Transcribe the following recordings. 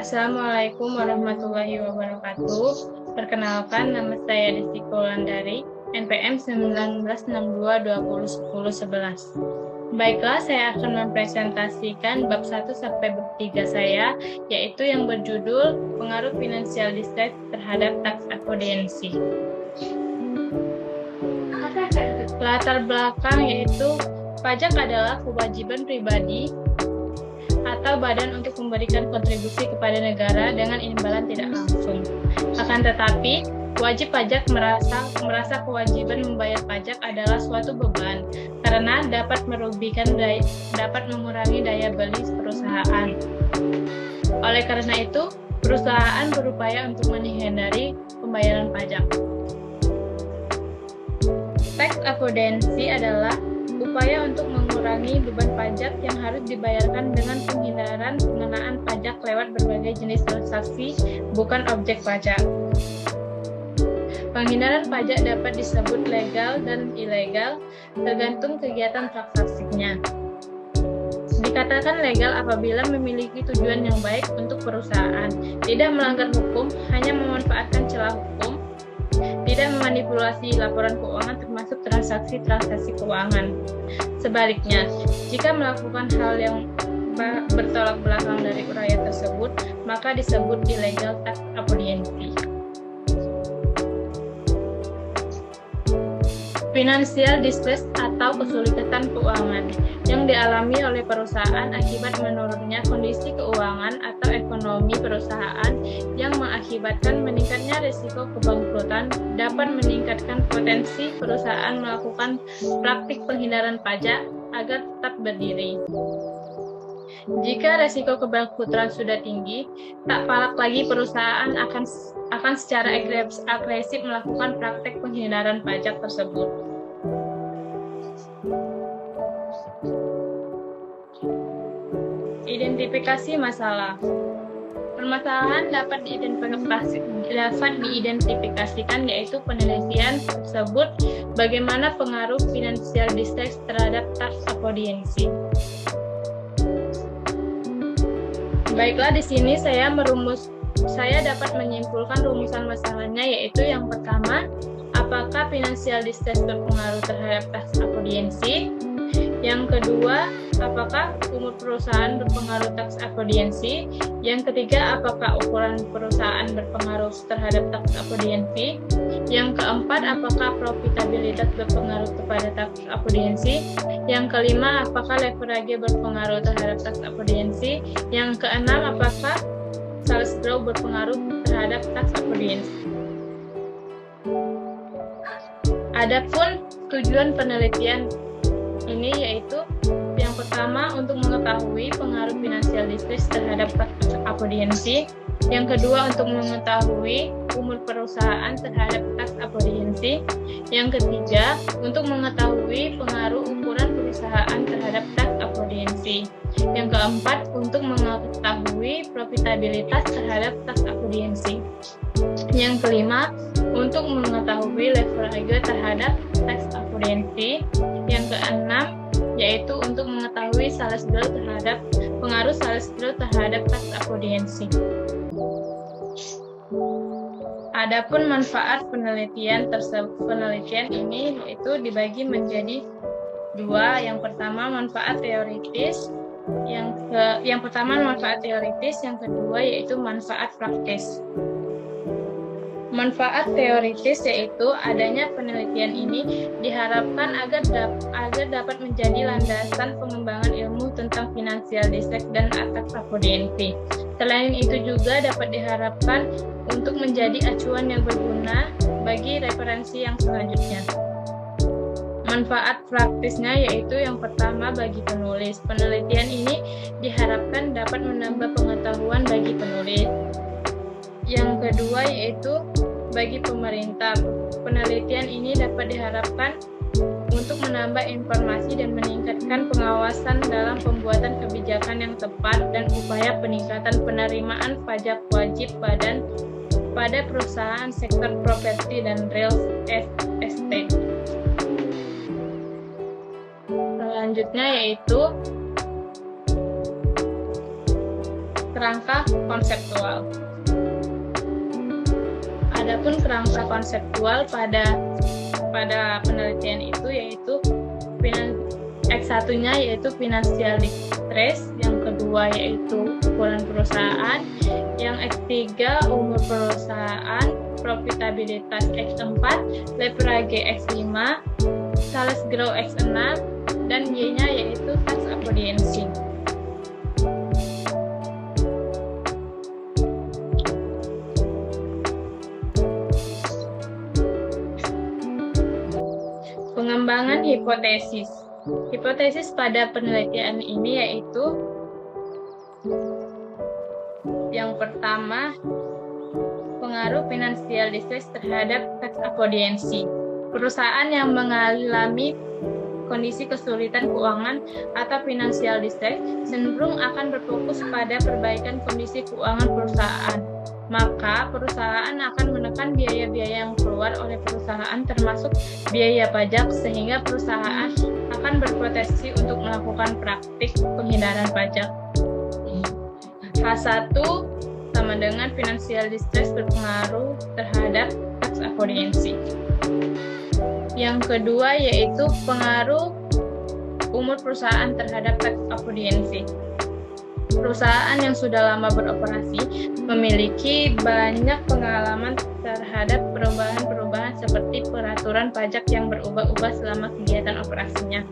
Assalamualaikum warahmatullahi wabarakatuh. Perkenalkan, nama saya Desti Wulandari, NPM 1962201011. Baiklah, saya akan mempresentasikan bab 1 sampai bab 3 saya, yaitu yang berjudul Pengaruh Financial Distress terhadap Tax Avoidancy. Latar belakang yaitu pajak adalah kewajiban pribadi atau badan untuk memberikan kontribusi kepada negara dengan imbalan tidak langsung. Akan tetapi, wajib pajak merasa kewajiban membayar pajak adalah suatu beban karena dapat mengurangi daya beli perusahaan. Oleh karena itu, perusahaan berupaya untuk menghindari pembayaran pajak. Tax avoidancy adalah upaya untuk mengurangi beban pajak yang harus dibayarkan dengan penghindaran pengenaan pajak lewat berbagai jenis transaksi bukan objek pajak. Penghindaran pajak dapat disebut legal dan ilegal tergantung kegiatan transaksinya. Dikatakan legal apabila memiliki tujuan yang baik untuk perusahaan, tidak melanggar hukum, hanya memanfaatkan celah hukum, tidak memanipulasi laporan keuangan termasuk transaksi-transaksi keuangan. Sebaliknya, jika melakukan hal yang bertolak belakang dari uraian tersebut, maka disebut illegal tax avoidancy. Financial distress atau kesulitan keuangan yang dialami oleh perusahaan akibat menurunnya kondisi keuangan atau ekonomi perusahaan yang mengakibatkan meningkatnya risiko kebangkrutan dapat meningkatkan potensi perusahaan melakukan praktik penghindaran pajak agar tetap berdiri. Jika risiko kebangkrutan sudah tinggi, tak palak lagi perusahaan akan secara agresif melakukan praktek penghindaran pajak tersebut. Identifikasi masalah. Permasalahan dapat diidentifikasikan yaitu penelitian tersebut bagaimana pengaruh financial distress terhadap tax avoidancy. Baiklah, di sini saya dapat menyimpulkan rumusan masalahnya, yaitu yang pertama, apakah financial distress berpengaruh terhadap tax avoidancy? Yang kedua, apakah umur perusahaan berpengaruh tax avoidancy? Yang ketiga, apakah ukuran perusahaan berpengaruh terhadap tax avoidancy? Yang keempat, apakah profitabilitas berpengaruh kepada tax avoidancy? Yang kelima, apakah leverage berpengaruh terhadap tax avoidancy? Yang keenam, apakah sales growth berpengaruh terhadap tax avoidancy? Adapun tujuan penelitian ini yaitu yang pertama untuk mengetahui pengaruh financial distress terhadap tax avoidancy, yang kedua untuk mengetahui umur perusahaan terhadap tax avoidancy, yang ketiga untuk mengetahui pengaruh ukuran perusahaan terhadap tax avoidancy, yang keempat untuk mengetahui profitabilitas terhadap tax avoidancy, yang kelima untuk mengetahui leverage terhadap tax avoidancy, yang keenam yaitu untuk mengetahui sales growth terhadap pengaruh sales growth terhadap tax avoidancy. Adapun manfaat penelitian ini yaitu dibagi menjadi dua. Yang pertama manfaat teoritis, yang kedua yaitu manfaat praktis. Manfaat teoritis yaitu adanya penelitian ini diharapkan agar dapat menjadi landasan pengembangan ilmu tentang financial distress dan tax avoidancy. Selain itu juga dapat diharapkan untuk menjadi acuan yang berguna bagi referensi yang selanjutnya. Manfaat praktisnya yaitu yang pertama bagi penulis. Penelitian ini diharapkan dapat menambah pengetahuan bagi penulis. Yang kedua yaitu bagi pemerintah. Penelitian ini dapat diharapkan untuk menambah informasi dan meningkatkan pengawasan dalam pembuatan kebijakan yang tepat dan upaya peningkatan penerimaan pajak wajib badan pada perusahaan sektor properti dan real estate. selanjutnya yaitu kerangka konseptual. Adapun kerangka konseptual pada penelitian itu yaitu X1-nya yaitu financial distress, yang kedua yaitu ukuran perusahaan, yang X3 umur perusahaan, profitabilitas X4, leverage X5, sales growth X6, dan Y-nya yaitu tax avoidancy. Pengembangan hipotesis. Hipotesis pada penelitian ini yaitu yang pertama, pengaruh financial distress terhadap tax avoidancy. Perusahaan yang mengalami kondisi kesulitan keuangan atau financial distress cenderung akan berfokus pada perbaikan kondisi keuangan perusahaan. Maka perusahaan akan menekan biaya-biaya yang keluar oleh perusahaan termasuk biaya pajak, sehingga perusahaan akan berpotensi untuk melakukan praktik penghindaran pajak. H1 sama dengan financial distress berpengaruh terhadap tax avoidancy. Yang kedua yaitu pengaruh umur perusahaan terhadap tax avoidancy. Perusahaan yang sudah lama beroperasi memiliki banyak pengalaman terhadap perubahan-perubahan seperti peraturan pajak yang berubah-ubah selama kegiatan operasinya,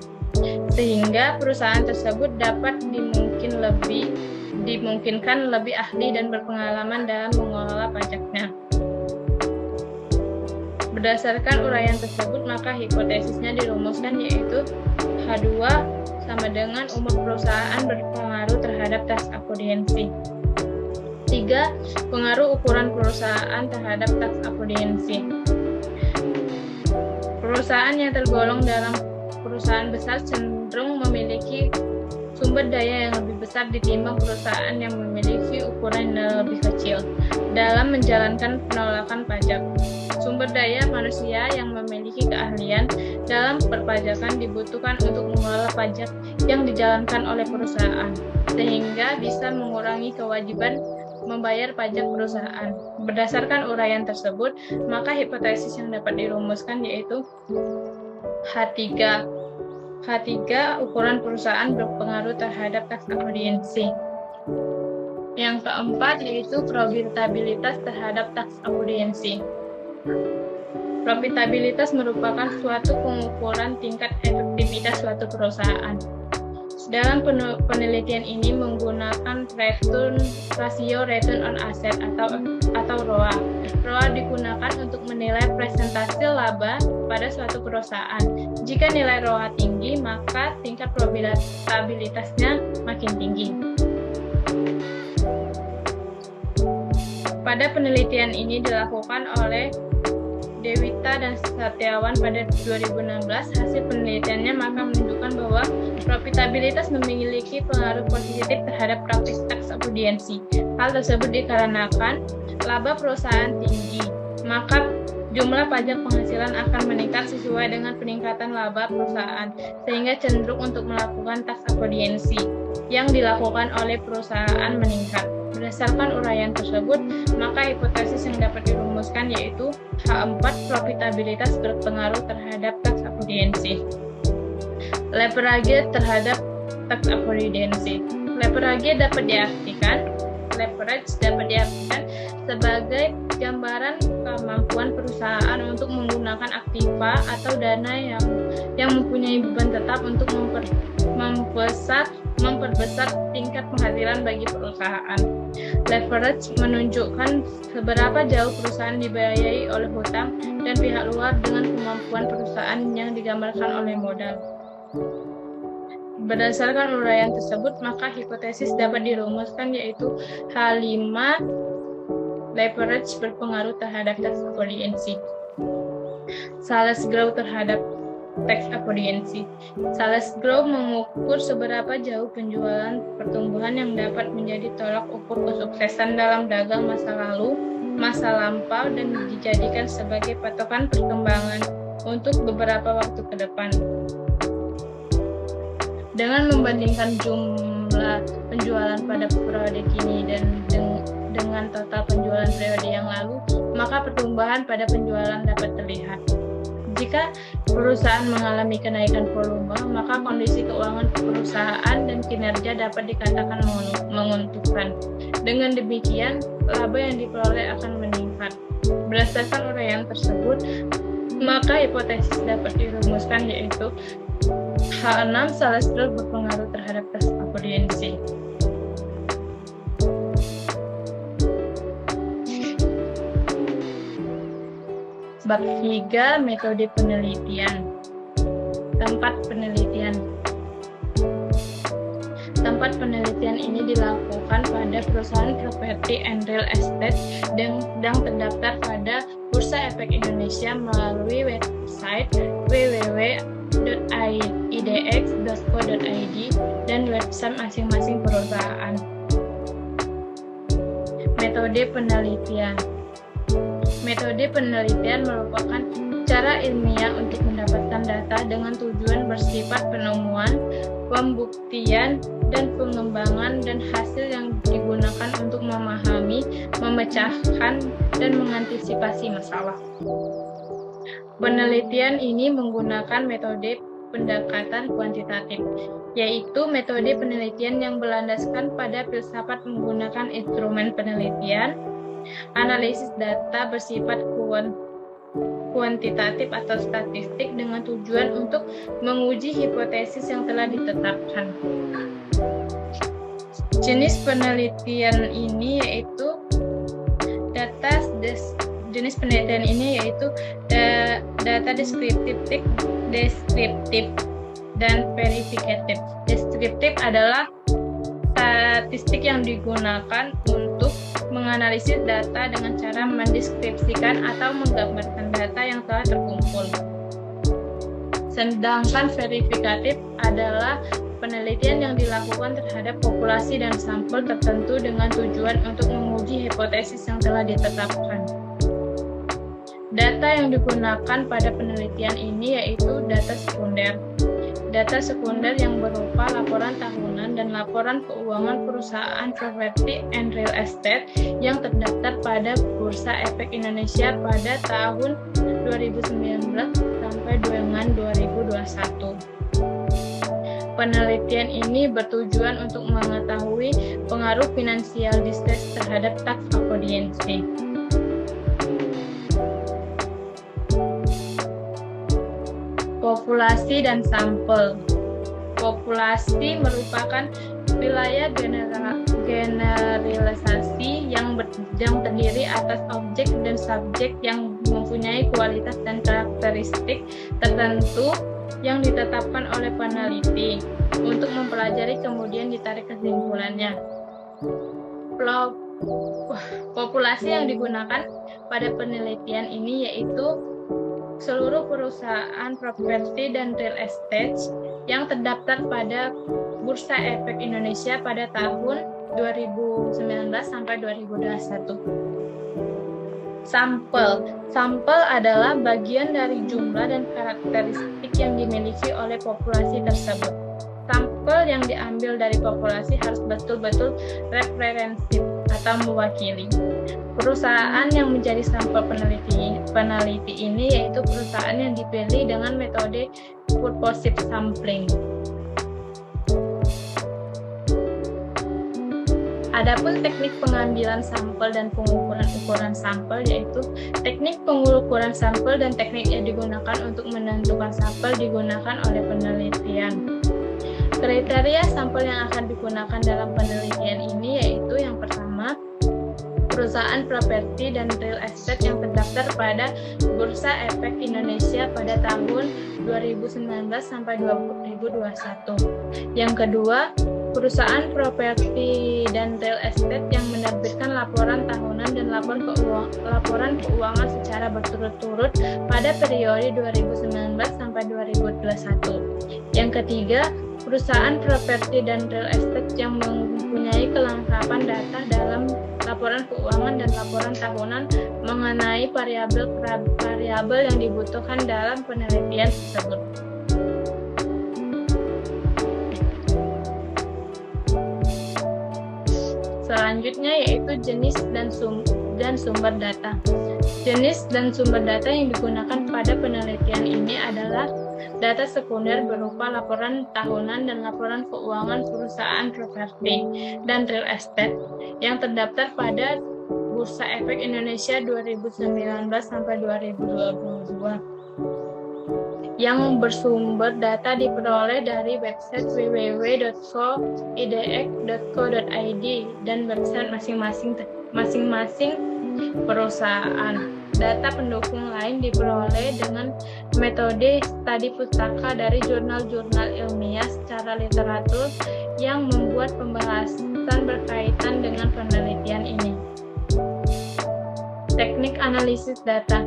sehingga perusahaan tersebut dapat dimungkinkan lebih ahli dan berpengalaman dalam mengelola pajaknya. Berdasarkan uraian tersebut, maka hipotesisnya dirumuskan yaitu H2 sama dengan umur perusahaan berpengaruh terhadap tax avoidancy. 3. Pengaruh ukuran perusahaan terhadap tax avoidancy. Perusahaan yang tergolong dalam perusahaan besar cenderung memiliki sumber daya yang lebih besar ditimbang perusahaan yang memiliki ukuran yang lebih kecil dalam menjalankan penolakan pajak. Sumber daya manusia yang memiliki keahlian dalam perpajakan dibutuhkan untuk mengelola pajak yang dijalankan oleh perusahaan, sehingga bisa mengurangi kewajiban membayar pajak perusahaan. Berdasarkan uraian tersebut, maka hipotesis yang dapat dirumuskan yaitu H3. H3, ukuran perusahaan berpengaruh terhadap tax avoidancy. Yang keempat yaitu profitabilitas terhadap tax avoidancy. Profitabilitas merupakan suatu pengukuran tingkat efektivitas suatu perusahaan. Dalam penelitian ini menggunakan rasio return on asset atau ROA. ROA digunakan untuk menilai presentase laba pada suatu perusahaan. Jika nilai ROA tinggi, maka tingkat profitabilitasnya makin tinggi. Pada penelitian ini dilakukan oleh Dewita dan Satyawan pada 2016, hasil penelitiannya maka menunjukkan bahwa profitabilitas memiliki pengaruh positif terhadap praktik tax avoidancy. Hal tersebut dikarenakan laba perusahaan tinggi, maka jumlah pajak penghasilan akan meningkat sesuai dengan peningkatan laba perusahaan, sehingga cenderung untuk melakukan tax avoidancy yang dilakukan oleh perusahaan meningkat. Berdasarkan uraian tersebut, maka hipotesis yang dapat dirumuskan yaitu H4, profitabilitas berpengaruh terhadap tax avoidancy. Leverage terhadap tax avoidancy. Leverage dapat diartikan sebagai gambaran kemampuan perusahaan untuk menggunakan aktiva atau dana yang mempunyai beban tetap untuk memperbesar tingkat penghasilan bagi perusahaan. Leverage menunjukkan seberapa jauh perusahaan dibiayai oleh hutang dan pihak luar dengan kemampuan perusahaan yang digambarkan oleh modal. Berdasarkan uraian tersebut, maka hipotesis dapat dirumuskan yaitu H5, leverage berpengaruh terhadap tax avoidancy. Sales growth terhadap tax avoidancy. Sales growth mengukur seberapa jauh penjualan pertumbuhan yang dapat menjadi tolak ukur kesuksesan dalam dagang masa lalu, masa lampau, dan dijadikan sebagai patokan perkembangan untuk beberapa waktu ke depan. Dengan membandingkan jumlah penjualan pada periode kini dan dengan total penjualan periode yang lalu, maka pertumbuhan pada penjualan dapat terlihat. Jika perusahaan mengalami kenaikan volume, maka kondisi keuangan perusahaan dan kinerja dapat dikatakan menguntungkan. Dengan demikian, laba yang diperoleh akan meningkat. Berdasarkan uraian tersebut, maka hipotesis dapat dirumuskan yaitu H6 salestral berpengaruh terhadap tes akuryensi. Bab 3, metode penelitian. Tempat penelitian. Tempat penelitian ini dilakukan pada perusahaan properti and real estate yang terdaftar pada Bursa Efek Indonesia melalui website www.idx.co.id dan website masing-masing perusahaan. Metode penelitian. Metode penelitian merupakan cara ilmiah untuk mendapatkan data dengan tujuan bersifat penemuan, pembuktian, dan pengembangan dan hasil yang digunakan untuk memahami, memecahkan, dan mengantisipasi masalah. Penelitian ini menggunakan metode pendekatan kuantitatif, yaitu metode penelitian yang berlandaskan pada filsafat menggunakan instrumen penelitian, analisis data bersifat kuantitatif atau statistik dengan tujuan untuk menguji hipotesis yang telah ditetapkan. Jenis penelitian ini yaitu data deskriptif dan verifikatif. Deskriptif adalah statistik yang digunakan untuk menganalisis data dengan cara mendeskripsikan atau menggambarkan data yang telah terkumpul. Sedangkan verifikatif adalah penelitian yang dilakukan terhadap populasi dan sampel tertentu dengan tujuan untuk menguji hipotesis yang telah ditetapkan. Data yang digunakan pada penelitian ini yaitu data sekunder. Data sekunder yang berupa laporan tahunan dan laporan keuangan perusahaan properti and real estate yang terdaftar pada Bursa Efek Indonesia pada tahun 2019 sampai dengan 2021. Penelitian ini bertujuan untuk mengetahui pengaruh finansial distress terhadap tax akuryensi. Populasi dan sampel. Populasi merupakan wilayah generalisasi yang terdiri atas objek dan subjek yang mempunyai kualitas dan karakteristik tertentu yang ditetapkan oleh peneliti untuk mempelajari kemudian ditarik kesimpulannya. Populasi yang digunakan pada penelitian ini yaitu seluruh perusahaan properti dan real estate yang terdaftar pada Bursa Efek Indonesia pada tahun 2019 sampai 2021. Sampel adalah bagian dari jumlah dan karakteristik yang dimiliki oleh populasi tersebut. Sampel yang diambil dari populasi harus betul-betul referensif atau mewakili. Perusahaan yang menjadi sampel peneliti ini yaitu perusahaan yang dipilih dengan metode purposive sampling. Adapun teknik pengambilan sampel dan pengukuran ukuran sampel yaitu teknik pengukuran sampel dan teknik yang digunakan untuk menentukan sampel digunakan oleh penelitian. Kriteria sampel yang akan digunakan dalam penelitian ini yaitu yang pertama, perusahaan properti dan real estate yang terdaftar pada Bursa Efek Indonesia pada tahun 2019 sampai 2021. Yang kedua, perusahaan properti dan real estate yang menerbitkan laporan tahunan dan laporan keuangan secara berturut-turut pada periode 2019 sampai 2021. Yang ketiga, perusahaan properti dan real estate yang mempunyai kelengkapan data dalam laporan keuangan dan laporan tahunan mengenai variabel yang dibutuhkan dalam penelitian tersebut. Selanjutnya yaitu jenis dan sumber data. Jenis dan sumber data yang digunakan pada penelitian ini adalah data sekunder berupa laporan tahunan dan laporan keuangan perusahaan properti dan real estate yang terdaftar pada Bursa Efek Indonesia 2019 sampai 2022. Yang bersumber data diperoleh dari website www.co.idx.co.id dan website masing-masing perusahaan. Data pendukung lain diperoleh dengan metode studi pustaka dari jurnal-jurnal ilmiah secara literatur yang membuat pembahasan berkaitan dengan penelitian ini. Teknik analisis data.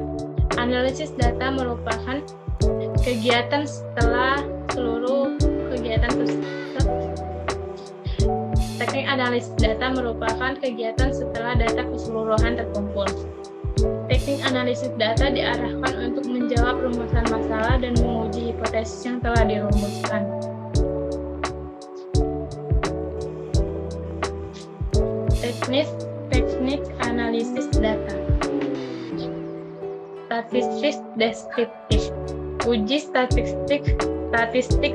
Analisis data merupakan kegiatan setelah seluruh kegiatan Teknik analisis data merupakan kegiatan setelah data keseluruhan terkumpul. Teknik analisis data diarahkan untuk menjawab rumusan masalah dan menguji hipotesis yang telah dirumuskan. Teknik analisis data. Statistik deskriptif. Uji statistik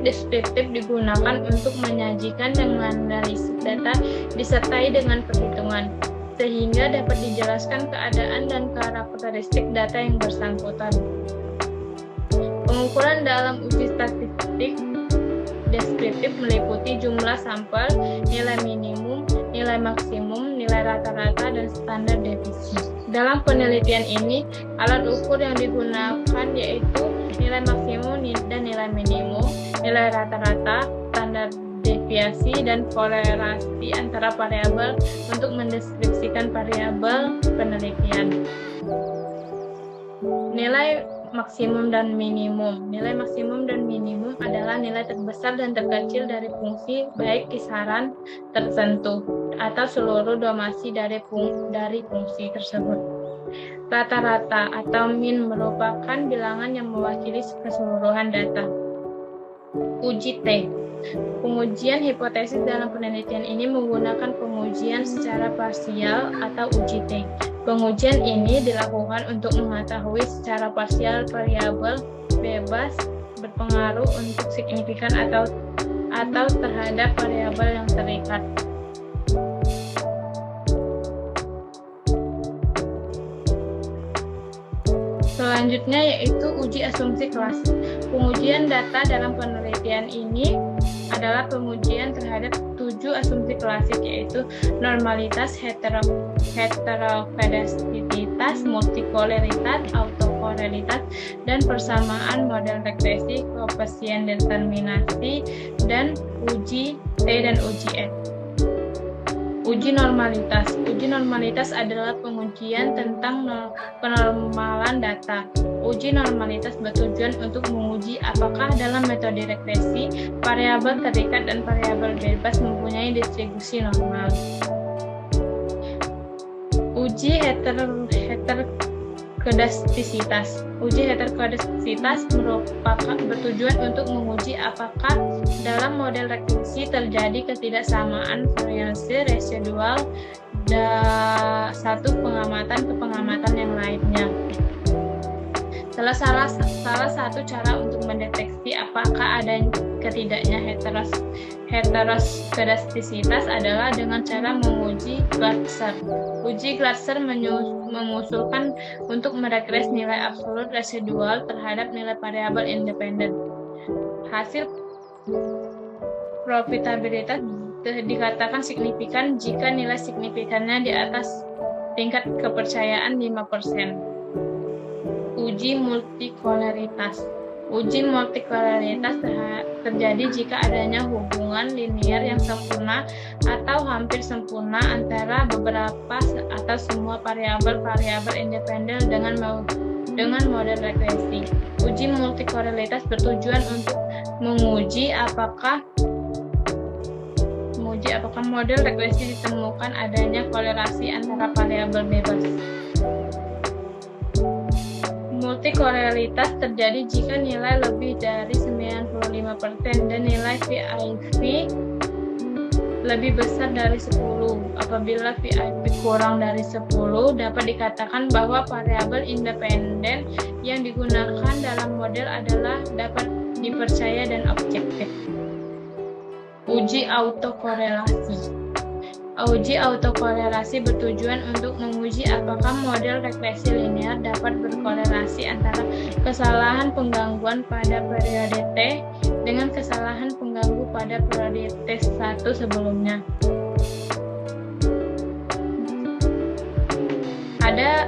deskriptif digunakan untuk menyajikan dan menganalisis data disertai dengan perhitungan, sehingga dapat dijelaskan keadaan dan karakteristik data yang bersangkutan. Pengukuran dalam uji statistik deskriptif meliputi jumlah sampel, nilai minimum, nilai maksimum, nilai rata-rata, dan standar deviasi. Dalam penelitian ini, alat ukur yang digunakan yaitu nilai maksimum dan nilai minimum, nilai rata-rata, standar deviasi, dan korelasi antara variabel untuk mendeskripsikan variabel penelitian. Nilai maksimum dan minimum. Nilai maksimum dan minimum adalah nilai terbesar dan terkecil dari fungsi, baik kisaran tertentu atau seluruh domasi dari fungsi tersebut. Rata-rata atau min merupakan bilangan yang mewakili keseluruhan data. Uji T. Pengujian hipotesis dalam penelitian ini menggunakan pengujian secara parsial atau uji T. Pengujian ini dilakukan untuk mengetahui secara parsial variabel bebas berpengaruh untuk signifikan atau terhadap variabel yang terikat. Selanjutnya yaitu uji asumsi kelas. Pengujian data dalam penelitian ini adalah pengujian terhadap 7 asumsi klasik, yaitu normalitas, heterokedastisitas, multikoleritas, autokorelitas, dan persamaan model regresi, koefisien determinasi, dan uji T dan uji F. Uji normalitas. Uji normalitas adalah pengujian tentang penormalan data. Uji normalitas bertujuan untuk menguji apakah dalam metode regresi, variabel terikat dan variabel bebas mempunyai distribusi normal. Uji heterokedastisitas. Uji heterokedastisitas merupakan bertujuan untuk menguji apakah dalam model regresi terjadi ketidaksamaan variasi residual satu pengamatan ke pengamatan yang lainnya. Salah satu cara untuk mendeteksi apakah ada ketidaknya heterokedastisitas adalah dengan cara menguji Glasser. Uji Glasser mengusulkan untuk meregres nilai absolut residual terhadap nilai variabel independen. Hasil profitabilitas dikatakan signifikan jika nilai signifikannya di atas tingkat kepercayaan 5%. Uji multikoleritas. Uji multikoleritas terjadi jika adanya hubungan linier yang sempurna atau hampir sempurna antara beberapa atau semua variabel independen dengan model regresi. Uji multikoleritas bertujuan untuk menguji apakah model regresi ditemukan adanya korelasi antara variabel bebas. Multikoleritas terjadi jika nilai lebih dari 95% dan nilai VIV lebih besar dari 10. Apabila VIP kurang dari 10, dapat dikatakan bahwa variabel independen yang digunakan dalam model adalah dapat dipercaya dan objektif. Uji autokorelasi. Uji autokorelasi bertujuan untuk menguji apakah model regresi linear dapat berkorelasi antara kesalahan penggangguan pada periode T dengan kesalahan pengganggu pada periode T1 sebelumnya.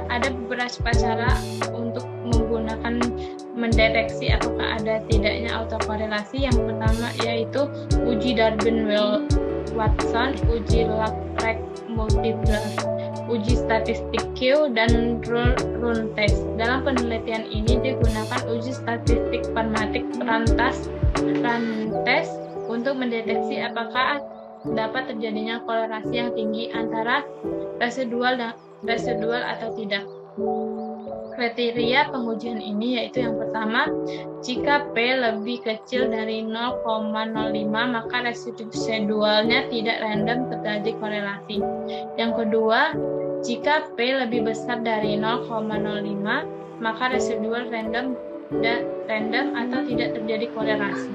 Ada beberapa cara untuk menggunakan mendeteksi apakah ada tidaknya autokorelasi. Yang pertama yaitu uji Darwin-Watson, uji Laprec-Multipler, uji statistik Q, dan rule test. Dalam penelitian ini digunakan uji statistik pragmatik run test untuk mendeteksi apakah dapat terjadinya korelasi yang tinggi antara residual atau tidak. Kriteria pengujian ini yaitu yang pertama, jika P lebih kecil dari 0,05 maka residualnya tidak random terjadi korelasi. Yang kedua, jika P lebih besar dari 0,05 maka residual random atau tidak terjadi korelasi.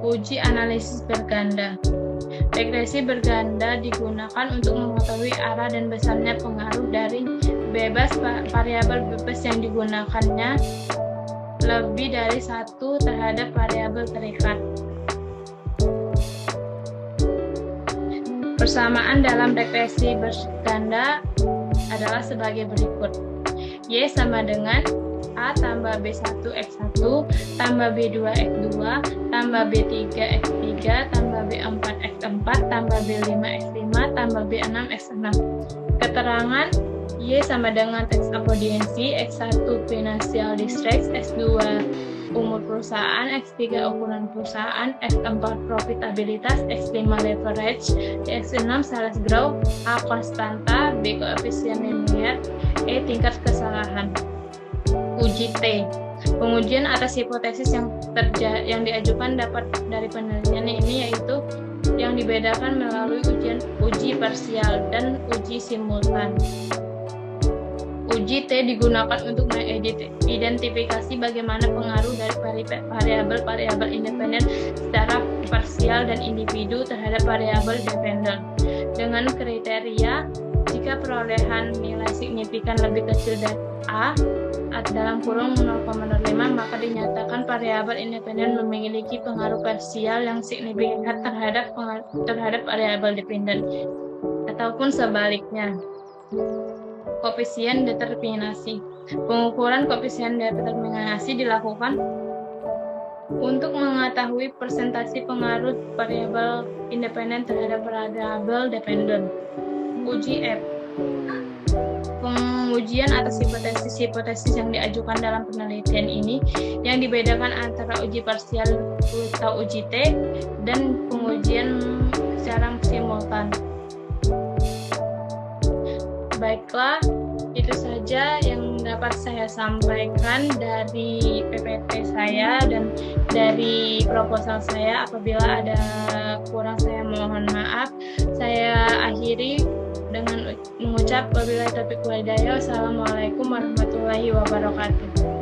Uji analisis berganda. Regresi berganda digunakan untuk mengetahui arah dan besarnya pengaruh dari variabel bebas yang digunakannya lebih dari satu terhadap variabel terikat. Persamaan dalam regresi berganda adalah sebagai berikut. Y sama dengan A tambah B1 X1 tambah B2 X2 tambah B3 X3 tambah B4 X4 tambah B5 X5 tambah B6 X6. Keterangan Y sama dengan teks apodiensi, X1 financial distress, X2 umur perusahaan, X3 ukuran perusahaan, X4 profitabilitas, X5 leverage, X6 sales growth, A konstanta, B koefisien linier, E tingkat kesalahan. Uji T. Pengujian atas hipotesis yang diajukan dapat dari penelitian ini yaitu yang dibedakan melalui uji parsial dan uji simultan. Uji T digunakan untuk mengidentifikasi bagaimana pengaruh dari variabel independen secara parsial dan individu terhadap variabel dependen. Dengan kriteria, jika perolehan nilai signifikan lebih kecil dari A dalam kurung 0,05 maka dinyatakan variabel independen memiliki pengaruh parsial yang signifikan terhadap variabel dependen, ataupun sebaliknya. Koefisien determinasi. Pengukuran koefisien determinasi dilakukan untuk mengetahui persentase pengaruh variabel independen terhadap variabel dependen. Uji F. Pengujian atas hipotesis yang diajukan dalam penelitian ini yang dibedakan antara uji parsial atau uji T dan pengujian secara simultan. Baiklah, itu saja yang dapat saya sampaikan dari PPT saya dan dari proposal saya. Apabila ada kurang saya mohon maaf. Saya akhiri dengan mengucap wabillahi taufiq wal hidayah. Wassalamualaikum warahmatullahi wabarakatuh.